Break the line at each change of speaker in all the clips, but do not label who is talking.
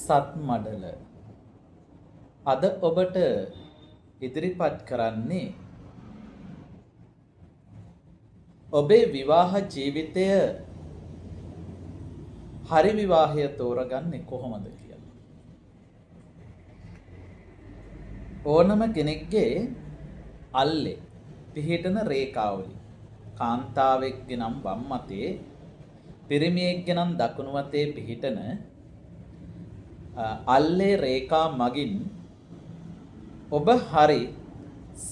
සත් මඩල අද ඔබට ඉදිරිපත් කරන්නේ ඔබේ විවාහ ජීවිතය හරි විවාහය තෝරගන්නේ කොහොමද කියලා. ඕනම කෙනෙක්ගේ අල්ලේ පිහිටන රේඛාවලින් කාන්තාවෙක්ගේ නම් වම් අතේ පිරිමියෙක්ගේ නම් දකුණු අතේ පිහිටන අල්ලේ රේඛා මගින් ඔබ හරි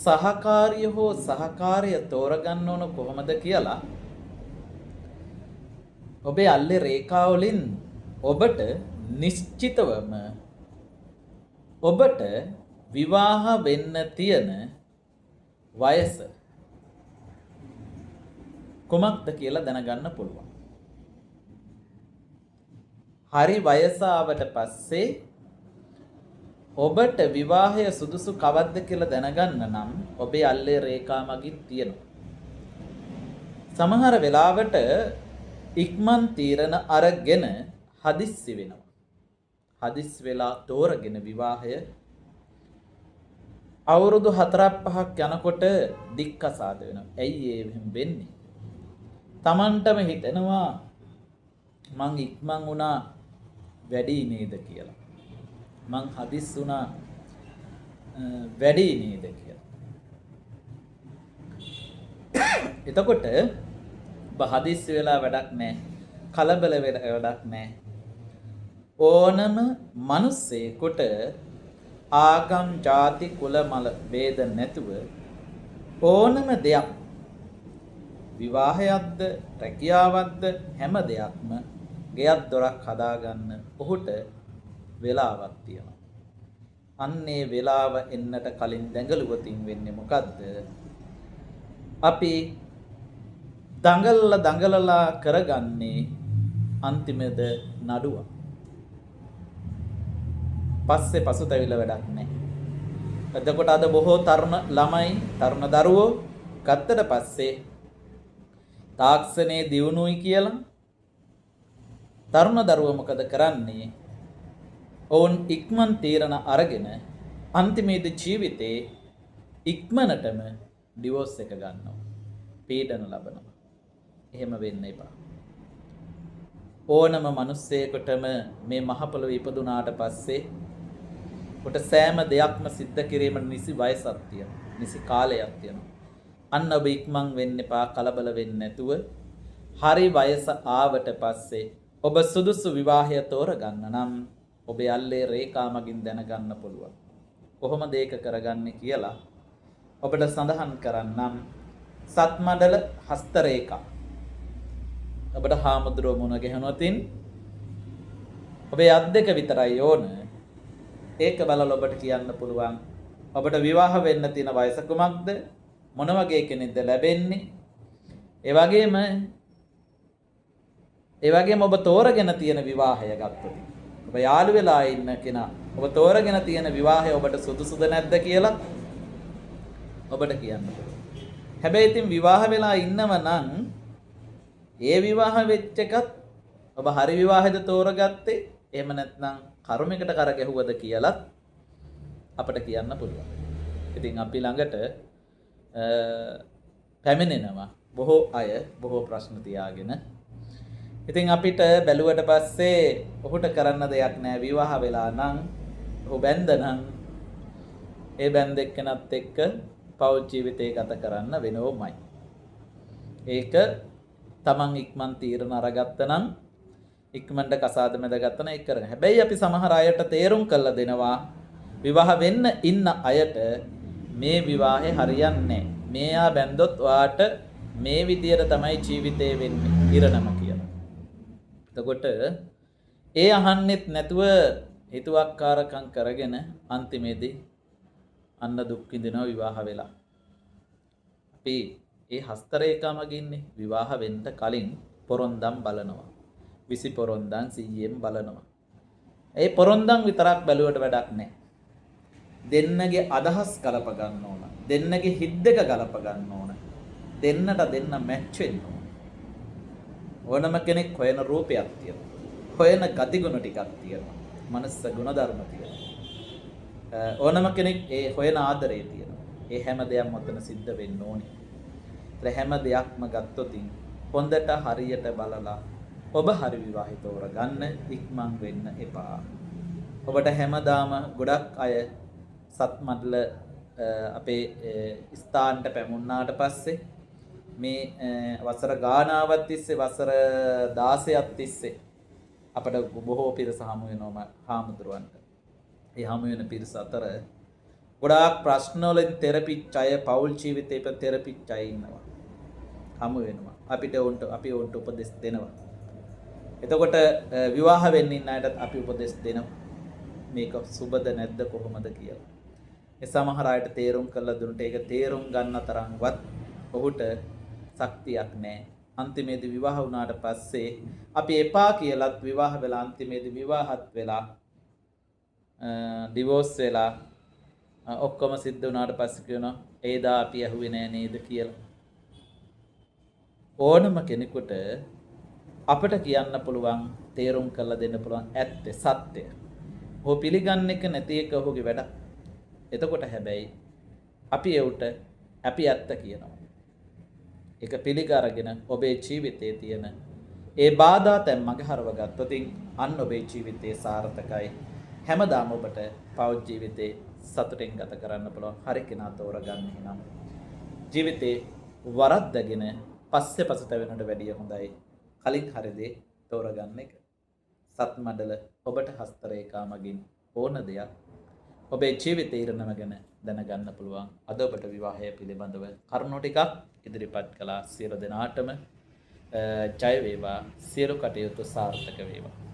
සහකාරිය හෝ සහකාරය තෝරගන්න ඕන කොහොමද කියලා ඔබේ අල්ලේ රේඛාවලින් ඔබට නිශ්චිතවම ඔබට විවාහ වෙන්න තියෙන වයස කොමක්ද කියලා දැනගන්න පුළුවන්. හරි වයස ආවට පස්සේ ඔබට විවාහය සුදුසු කවද්ද කියලා දැනගන්න නම් ඔබේ අල්ලේ රේඛා මගින් තියෙනවා. සමහර වෙලාවට ඉක්මන් තීරණ අරගෙන හදිස්සි වෙනවා. හදිස් වෙලා තෝරගෙන විවාහය අවුරුදු 4-5ක් යනකොට දික්කසාද වෙනවා. ඇයි එහෙම වෙන්නේ? Tamanටම හිතෙනවා මං ඉක්මන් වුණා වැඩි නේද කියලා. මං හදිස් වුණා වැඩි නේද කියලා. එතකොට හදිස් වෙලා වැඩක් නැහැ. කලබල වෙලා වැඩක් නැහැ. ඕනම මිනිස්සෙකුට ආගම් ජාති කුල මල ભેද නැතුව ඕනම දෙයක් විවාහයක්ද රැකියාවක්ද හැම දෙයක්ම ගෙයක් දොරක් හදාගන්න ඔහුට වෙලාවක් තියෙනවා. අන්නේ වෙලාව එන්නට කලින් දැඟලුවතින් වෙන්නේ මොකද්ද? අපි දඟලලා කරගන්නේ අන්තිමේද නඩුවක්. පස්සේ පසුතැවිල්ල වැඩක් නැහැ. එතකොට අද බොහෝ තරුණ ළමයි තරුණ දරුවෝ ගත්තට පස්සේ තාක්ෂණයේ දියුණුවයි කියලා තරුණ දරුවෝ මොකද කරන්නේ? ඔවුන් ඉක්මන් තීරණ අරගෙන අන්තිමේදී ජීවිතේ ඉක්මනටම ඩිවෝස් එක ගන්නවා. පීඩන ලබනවා. එහෙම වෙන්න එපා. ඕනම මිනිස්සෙකුටම මේ මහ පොළොවේ ඉපදුනාට පස්සේ කොට සෑම දෙයක්ම සිද්ධ කිරීමට නිසි වයසක් තියෙනවා. නිසි කාලයක් තියෙනවා. අන්න ඔබ ඉක්මන් වෙන්න එපා, කලබල වෙන්නේ නැතුව හරි වයස ආවට පස්සේ ඔබ සුදුසු විවාහය තෝරගන්න නම් ඔබේ අල්ලේ රේඛා මගින් දැනගන්න පුළුවන්. කොහොමද ඒක කරගන්නේ කියලා ඔබට සඳහන් කරන්නම්. සත් මඩල හස්ත රේඛා. ඔබට හාමුදුරුවෝ මුණ ගැහුණොතින් ඔබේ අත් දෙක විතරයි ඕන. ඒක බලලා ඔබට කියන්න පුළුවන් ඔබට විවාහ වෙන්න තියෙන වයස කුමක්ද? මොන වගේ කෙනෙක්ද ලැබෙන්නේ? ඒ වගේම ඔබ තෝරගෙන තියෙන විවාහය ගත්තොත් ඔබ යාළු වෙලා ඉන්න කෙනා ඔබ තෝරගෙන තියෙන විවාහය ඔබට සුදුසුද නැද්ද කියලා ඔබට කියන්න පුළුවන්. හැබැයි ඉතින් විවාහ වෙලා ඉන්නව නම් ඒ විවාහ වෙච්ච එකත් ඔබ හරි විවාහෙද තෝරගත්තේ එහෙම නැත්නම් කර්මයකට කර ගැහුවද කියලා අපිට කියන්න පුළුවන්. ඉතින් අපි ළඟට පැමිණෙනවා බොහෝ අය බොහෝ ප්‍රශ්න තියාගෙන. ඉතින් අපිට බැලුවට පස්සේ ඔහුට කරන්න දෙයක් නැහැ. විවාහ වෙලා නම් ඔහු බැඳ නම් ඒ බැඳ එක්කනත් එක්ක පෞල් ජීවිතය ගත කරන්න වෙනවමයි. ඒක තමන් ඉක්මන් තීරණ අරගත්ත නම් ඉක්මනට කසාද මැදගත්ත නම් ඒක කරගන්න. හැබැයි අපි සමහර අයට තේරුම් කරලා දෙනවා විවාහ වෙන්න ඉන්න අයට මේ විවාහේ හරියන්නේ නැහැ. මෙයා බැන්දොත් ඔයාට මේ විදියට තමයි ජීවිතේ වෙන්නේ ඉරණම කියලා. එතකොට ඒ අහන්නෙත් නැතුව හිතුවක්කාරකම් කරගෙන අන්තිමේදී අන්න දුක් විඳිනවා විවාහ වෙලා. අපි ඒ හස්ත රේඛා මගින්නේ විවාහ වෙන්න කලින් පොරොන්දම් බලනවා. 20 පොරොන්දම් 100න් බලනවා. ඒ පොරොන්දම් විතරක් බැලුවට වැඩක් නැහැ. දෙන්නගේ අදහස් ගලප ගන්න ඕන. දෙන්නගේ හිත් දෙක ගලප ගන්න ඕන. දෙන්නට දෙන්න මැච් වෙන්න ඕන. ඕනම කෙනෙක් හොයන රූපයක් තියෙනවා. හොයන ගතිගුණ ටිකක් තියෙනවා. මනස ගුණධර්ම තියෙනවා. ඕනම කෙනෙක් ඒ හොයන ආදරේ තියෙනවා. ඒ හැම දෙයක්ම ඔතන සිද්ධ වෙන්න ඕනේ. ඒ හැම දෙයක්ම ගත්තොතින් හොඳට හරියට බලලා ඔබ හරි විවාහය තෝරගන්න ඉක්මන් වෙන්න එපා. ඔබට හැමදාම ගොඩක් අය සත්මඩල අපේ ස්ථානට පැමුණාට පස්සේ මේ වසර ගානාවක් තිස්සේ වසර 16ක් තිස්සේ අපට බොහෝ පිරිස හමු වෙනවා හාමුදුරුවන්ට. ඒ හමු වෙන පිරිස අතර ගොඩාක් ප්‍රශ්න වලින් තෙරපිච්ච අය පෞල් ජීවිතේට තෙරපිච්ච අය ඉන්නවා. හමු වෙනවා. අපි උන්ට උපදෙස් දෙනවා. එතකොට විවාහ වෙන්න ඉන්න අයටත් අපි උපදෙස් දෙනවා. මේක සුබද නැද්ද කොහොමද කියලා. ඒ සමහර අයට තේරුම් කරලා දුන්නට ඒක තේරුම් ගන්න තරම්වත් ඔහුට ශක්තියක් නැහැ. අන්තිමේදී විවාහ වුණාට පස්සේ අපි එපා කියලාත් විවාහ වෙලා අන්තිමේදී විවාහත් වෙලා ඩිවෝස් වෙලා ඔක්කොම සිද්ධ වුණාට පස්සේ කියනවා ඒදා අපි ඇහුවේ නෑ නේද කියලා. ඕනම කෙනෙකුට අපිට කියන්න පුළුවන් තේරුම් කරලා දෙන්න පුළුවන් ඇත්ත සත්‍ය. ඔහු පිළිගන්න එක නැති එක ඔහුගේ වැඩක්. එතකොට හැබැයි අපි ඒවට අපි ඇත්ත කියනවා. ඒක පිළිගරගෙන ඔබේ ජීවිතයේ තියෙන ඒ බාධා තැන් මගහරව ගත්තොත් අන්න ඔබේ ජීවිතේ සාර්ථකයි. හැමදාම ඔබට පෞද්ගල ජීවිතේ සතුටින් ගත කරන්න පුළුවන් හරි කෙනා තෝරගන්න නම් ජීවිතේ වරද්දගෙන පස්සේ පසුතැවෙනට වැඩිය හොඳයි කලින් හරි දේ තෝරගන්න එක. සත්මඩල ඔබට හස්ත රේඛා මගින් ඕන දෙයක් ඔබේ ජීවිතේ ඉරණම ගැන දැනගන්න පුළුවන්. අද ඔබට විවාහය පිළිබඳව කරුණු ටිකක් ඉදිරිපත් කළා. සියලු දෙනාටම ජය වේවා. සියලු කටයුතු සාර්ථක වේවා.